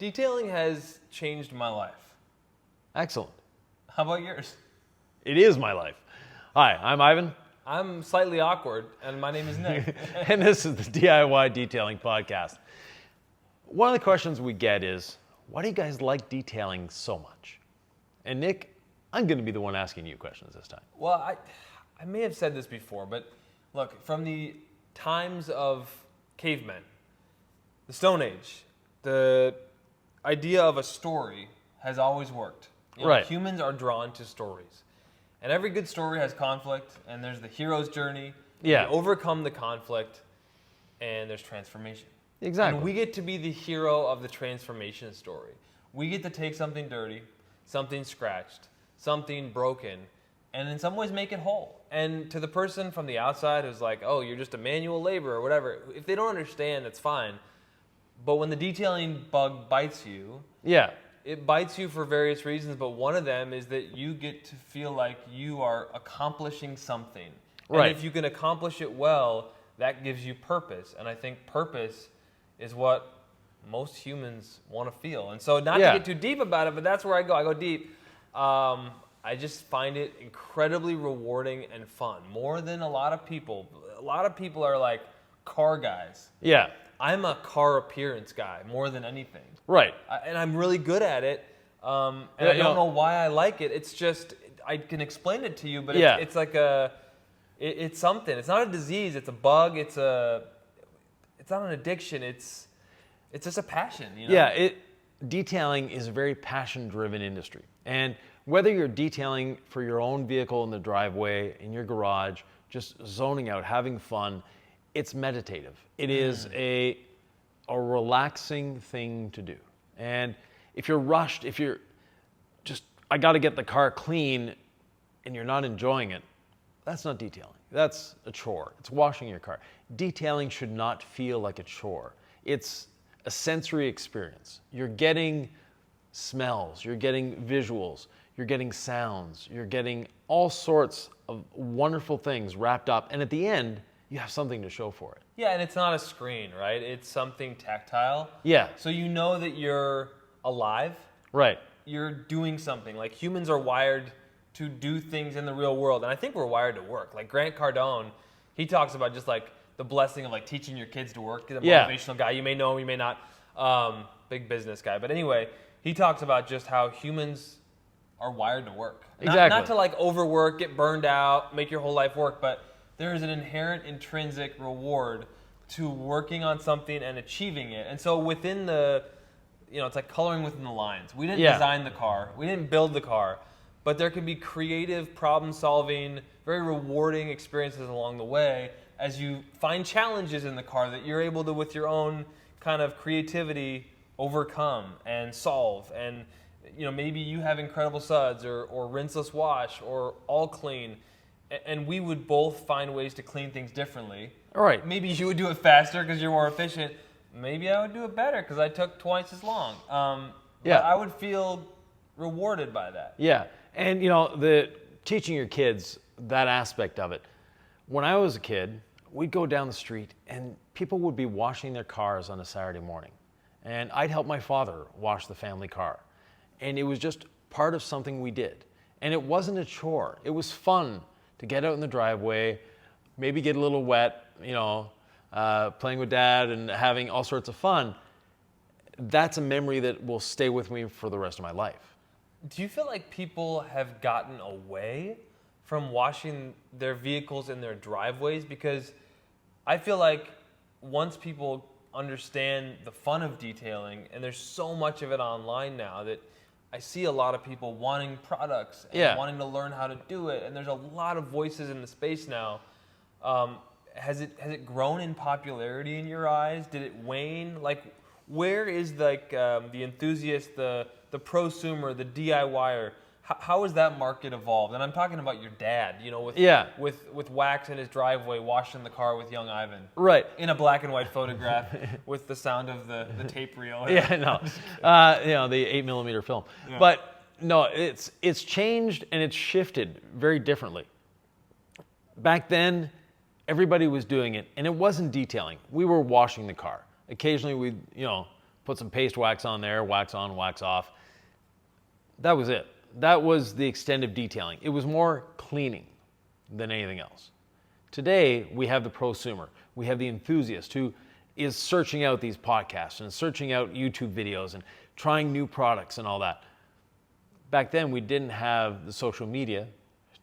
Detailing has changed my life. Excellent. How about yours? It is my life. Hi, I'm Yvan. I'm slightly awkward, and my name is Nick. And this is the DIY Detailing Podcast. One of the questions we get is, why do you guys like detailing so much? And Nick, I'm going to be the one asking you questions this time. Well, I may have said this before, but look, from the times of cavemen, the Stone Age, the idea of a story has always worked. Right. Humans are drawn to stories. And every good story has conflict, and there's the hero's journey. Yeah. You overcome the conflict, and there's transformation. Exactly. And we get to be the hero of the transformation story. We get to take something dirty, something scratched, something broken, and in some ways make it whole. And to the person from the outside who's like, oh, you're just a manual laborer or whatever, if they don't understand, it's fine. But when the detailing bug bites you, Yeah. it bites you for various reasons, but one of them is that you get to feel like you are accomplishing something. Right. And if you can accomplish it well, that gives you purpose. And I think purpose is what most humans want to feel. And so not to get too deep about it, but that's where I go. I go deep. I just find it incredibly rewarding and fun, more than a lot of people. A lot of people are like car guys. Yeah. I'm a car appearance guy more than anything. Right. And I'm really good at it. And I don't know why I like it. It's just, I can explain it to you, but it's like it's something. It's not a disease. It's a bug. It's not an addiction. It's just a passion. You know? Yeah. Detailing is a very passion-driven industry. And whether you're detailing for your own vehicle in the driveway, in your garage, just zoning out, having fun, it's meditative. It is a relaxing thing to do. And if you're rushed, if you're just, I got to get the car clean, and you're not enjoying it, that's not detailing. That's a chore. It's washing your car. Detailing should not feel like a chore. It's a sensory experience. You're getting smells, you're getting visuals, you're getting sounds, you're getting all sorts of wonderful things wrapped up. And at the end, you have something to show for it. Yeah, and it's not a screen, right? It's something tactile. Yeah. So you know that you're alive. Right. You're doing something. Like humans are wired to do things in the real world. And I think we're wired to work. Like Grant Cardone, he talks about just like the blessing of like teaching your kids to work. He's a motivational guy. You may know him, you may not. Big business guy. But anyway, he talks about just how humans are wired to work. Exactly. Not to like overwork, get burned out, make your whole life work, but there is an inherent intrinsic reward to working on something and achieving it. And so within the, it's like coloring within the lines. We didn't design the car. We didn't build the car. But there can be creative, problem-solving, very rewarding experiences along the way as you find challenges in the car that you're able to, with your own kind of creativity, overcome and solve. And maybe you have incredible suds or rinseless wash or all clean. And we would both find ways to clean things differently. All right. Maybe you would do it faster because you're more efficient. Maybe I would do it better because I took twice as long. But I would feel rewarded by that. Yeah. And, the teaching your kids that aspect of it. When I was a kid, we'd go down the street and people would be washing their cars on a Saturday morning. And I'd help my father wash the family car. And it was just part of something we did. And it wasn't a chore. It was fun to get out in the driveway, maybe get a little wet, playing with dad and having all sorts of fun. That's a memory that will stay with me for the rest of my life. Do you feel like people have gotten away from washing their vehicles in their driveways? Because I feel like once people understand the fun of detailing, and there's so much of it online now that I see a lot of people wanting products and wanting to learn how to do it, and there's a lot of voices in the space now. Has it grown in popularity in your eyes? Did it wane? Like, where is the enthusiast, the prosumer, the DIYer? How has that market evolved? And I'm talking about your dad, with wax in his driveway, washing the car with young Yvan. Right. In a black and white photograph with the sound of the tape reel. The 8mm film. Yeah. But no, it's changed and it's shifted very differently. Back then, everybody was doing it, and it wasn't detailing. We were washing the car. Occasionally we'd, put put some paste wax on there, wax on, wax off. That was it. That was the extent of detailing. It was more cleaning than anything else. Today, we have the prosumer. We have the enthusiast who is searching out these podcasts and searching out YouTube videos and trying new products and all that. Back then, we didn't have the social media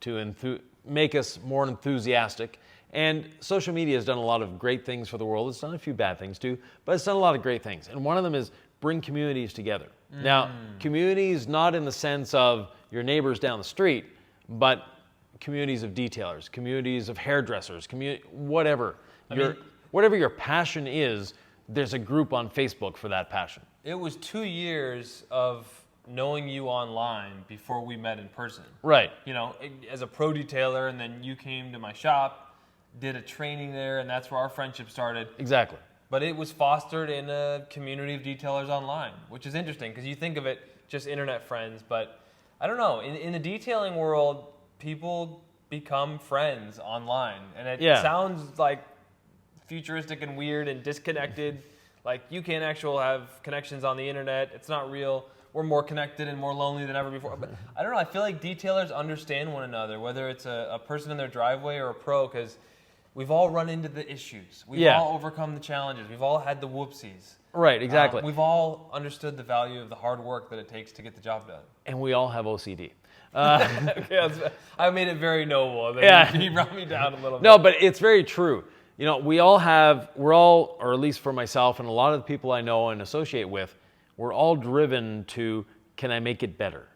to make us more enthusiastic. And social media has done a lot of great things for the world. It's done a few bad things too, but it's done a lot of great things. And one of them is bring communities together. Now, communities not in the sense of your neighbors down the street, but communities of detailers, communities of hairdressers, whatever. Whatever your passion is, there's a group on Facebook for that passion. It was 2 years of knowing you online before we met in person. Right. You know, as a pro detailer, and then you came to my shop, did a training there, and that's where our friendship started. Exactly. But it was fostered in a community of detailers online, which is interesting because you think of it just internet friends, but I don't know. In the detailing world, people become friends online, and it sounds like futuristic and weird and disconnected. Like you can't actually have connections on the internet. It's not real. We're more connected and more lonely than ever before. But I don't know. I feel like detailers understand one another, whether it's a person in their driveway or a pro, because we've all run into the issues. We've all overcome the challenges. We've all had the whoopsies. Right, exactly. We've all understood the value of the hard work that it takes to get the job done. And we all have OCD. Okay, I made it very noble. Then you brought me down a little bit. No, but it's very true. You know, we're all, or at least for myself and a lot of the people I know and associate with, we're all driven to, can I make it better?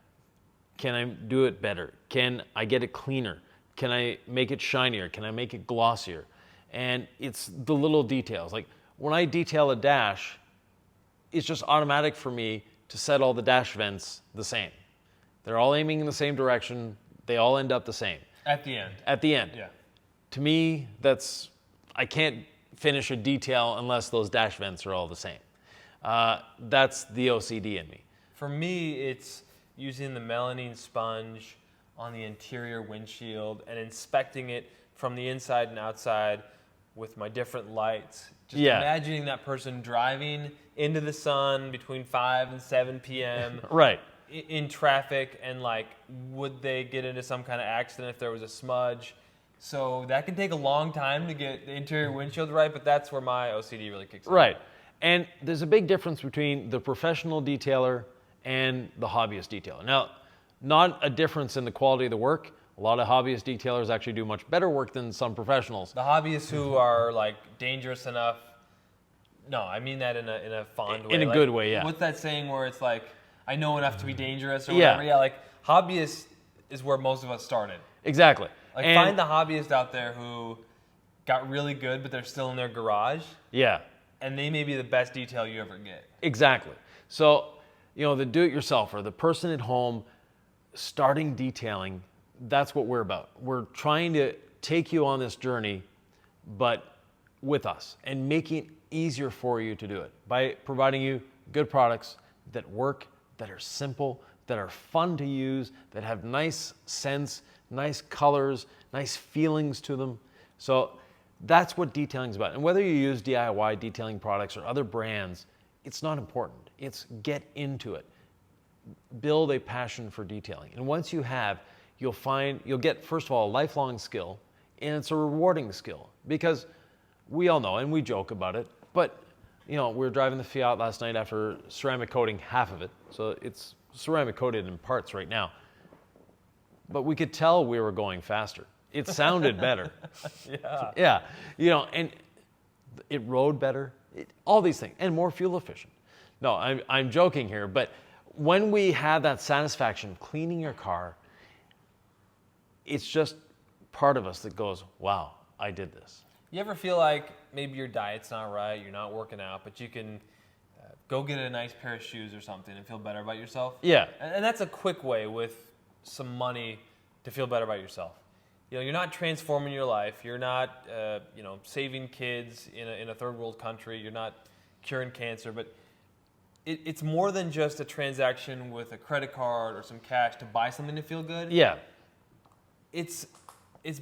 Can I do it better? Can I get it cleaner? Can I make it shinier? Can I make it glossier? And it's the little details. Like when I detail a dash, it's just automatic for me to set all the dash vents the same. They're all aiming in the same direction. They all end up the same. At the end. At the end. Yeah. To me, I can't finish a detail unless those dash vents are all the same. That's the OCD in me. For me, it's using the melamine sponge on the interior windshield and inspecting it from the inside and outside with my different lights. Just imagining that person driving into the sun between 5 and 7 p.m. Right. In traffic, and like, would they get into some kind of accident if there was a smudge? So that can take a long time to get the interior windshield right, but that's where my OCD really kicks in. Right. And there's a big difference between the professional detailer and the hobbyist detailer. Now, not a difference in the quality of the work. A lot of hobbyist detailers actually do much better work than some professionals. The hobbyists who are like dangerous enough, no, I mean that in a fond way. In a good way, yeah. What's that saying where it's like, I know enough to be dangerous or whatever? Yeah, like hobbyist is where most of us started. Exactly. Like find the hobbyist out there who got really good, but they're still in their garage. Yeah. And they may be the best detail you ever get. Exactly. So, you know, the do-it-yourselfer, the person at home starting detailing, that's what we're about. We're trying to take you on this journey, but with us, and making it easier for you to do it by providing you good products that work, that are simple, that are fun to use, that have nice scents, nice colors, nice feelings to them. So that's what detailing is about. And whether you use DIY detailing products or other brands, it's not important. It's get into it. Build a passion for detailing. And once you have, you'll get, first of all, a lifelong skill, and it's a rewarding skill. Because we all know, and we joke about it, but you know, we were driving the Fiat last night after ceramic coating half of it. So it's ceramic coated in parts right now. But we could tell we were going faster. It sounded better. Yeah. You know, and it rode better. All these things, and more fuel efficient. No, I'm joking here, but when we have that satisfaction of cleaning your car, it's just part of us that goes, wow, I did this. You ever feel like maybe your diet's not right, you're not working out, but you can go get a nice pair of shoes or something and feel better about yourself? Yeah. And that's a quick way with some money to feel better about yourself. You know, you're not transforming your life. You're not, saving kids in a third world country. You're not curing cancer. But it's more than just a transaction with a credit card or some cash to buy something to feel good. Yeah. It's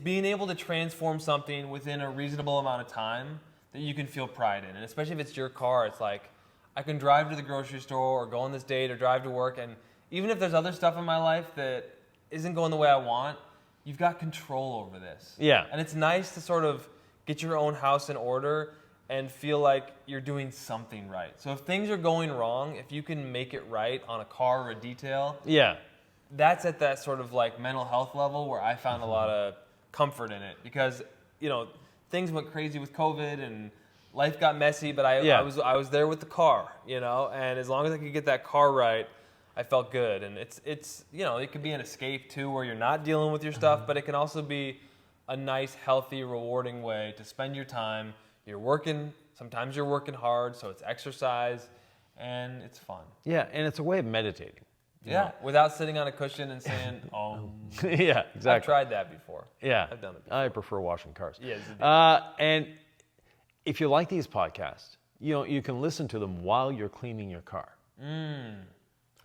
being able to transform something within a reasonable amount of time that you can feel pride in. And especially if it's your car, it's like, I can drive to the grocery store or go on this date or drive to work, and even if there's other stuff in my life that isn't going the way I want, you've got control over this. Yeah. And it's nice to sort of get your own house in order and feel like you're doing something right. So if things are going wrong, if you can make it right on a car or a detail, Yeah. that's at that sort of like mental health level where I found a lot of comfort in it, because, you know, things went crazy with COVID and life got messy, but I was there with the car, you know, and as long as I could get that car right, I felt good. And it's you know, it could be an escape too, where you're not dealing with your stuff, but it can also be a nice, healthy, rewarding way to spend your time. You're working, sometimes you're working hard, so it's exercise, and it's fun. Yeah, and it's a way of meditating. Yeah, without sitting on a cushion and saying, oh. Yeah, exactly. I've tried that before. Yeah, I've done it before. I prefer washing cars. Yes, and if you like these podcasts, you know, you can listen to them while you're cleaning your car. I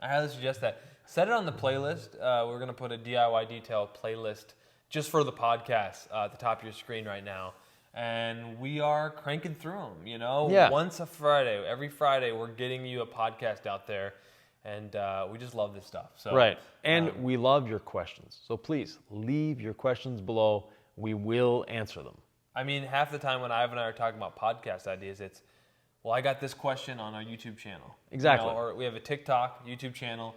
highly suggest that. Set it on the playlist. We're going to put a DIY detail playlist just for the podcast at the top of your screen right now. And we are cranking through them, you know? Yeah. Once a Friday. Every Friday, we're getting you a podcast out there. And we just love this stuff. So, Right. And we love your questions. So please leave your questions below. We will answer them. I mean, half the time when Ivan and I are talking about podcast ideas, it's, well, I got this question on our YouTube channel. Exactly. You know, or we have a TikTok, YouTube channel,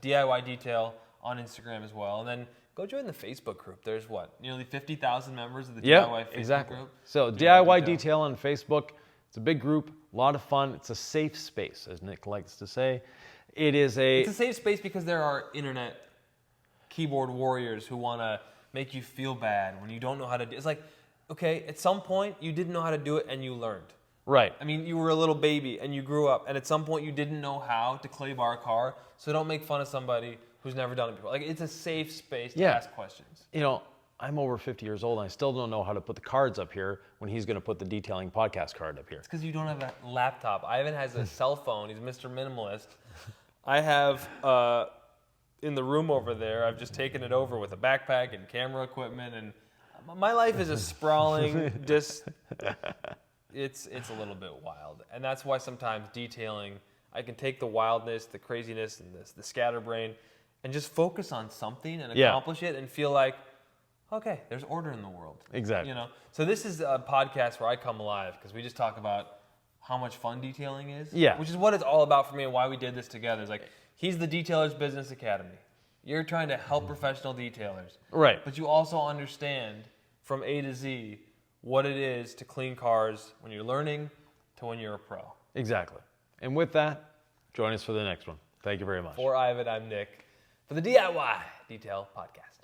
DIY Detail on Instagram as well. And then go join the Facebook group. There's nearly 50,000 members of the DIY Facebook group. So DIY Detail on Facebook. It's a big group, a lot of fun. It's a safe space, as Nick likes to say. It's a safe space because there are internet keyboard warriors who want to make you feel bad when you don't know how to do it. It's like, okay, at some point you didn't know how to do it and you learned. Right. I mean, you were a little baby and you grew up, and at some point you didn't know how to clay bar a car, so don't make fun of somebody who's never done it before. Like, it's a safe space to ask questions. You know, I'm over 50 years old and I still don't know how to put the cards up here when he's going to put the detailing podcast card up here. It's because you don't have a laptop. Ivan has a cell phone. He's Mr. Minimalist. I have, in the room over there, I've just taken it over with a backpack and camera equipment, and my life is a sprawling, it's a little bit wild. And that's why sometimes detailing, I can take the wildness, the craziness, and the scatterbrain, and just focus on something and accomplish it and feel like, okay, there's order in the world. Exactly. You know? So this is a podcast where I come alive because we just talk about how much fun detailing is. Yeah. Which is what it's all about for me and why we did this together. It's like, he's the Detailer's Business Academy. You're trying to help professional detailers. Right. But you also understand from A to Z what it is to clean cars when you're learning to when you're a pro. Exactly. And with that, join us for the next one. Thank you very much. For Ivan, I'm Nick. For the DIY Detail Podcast.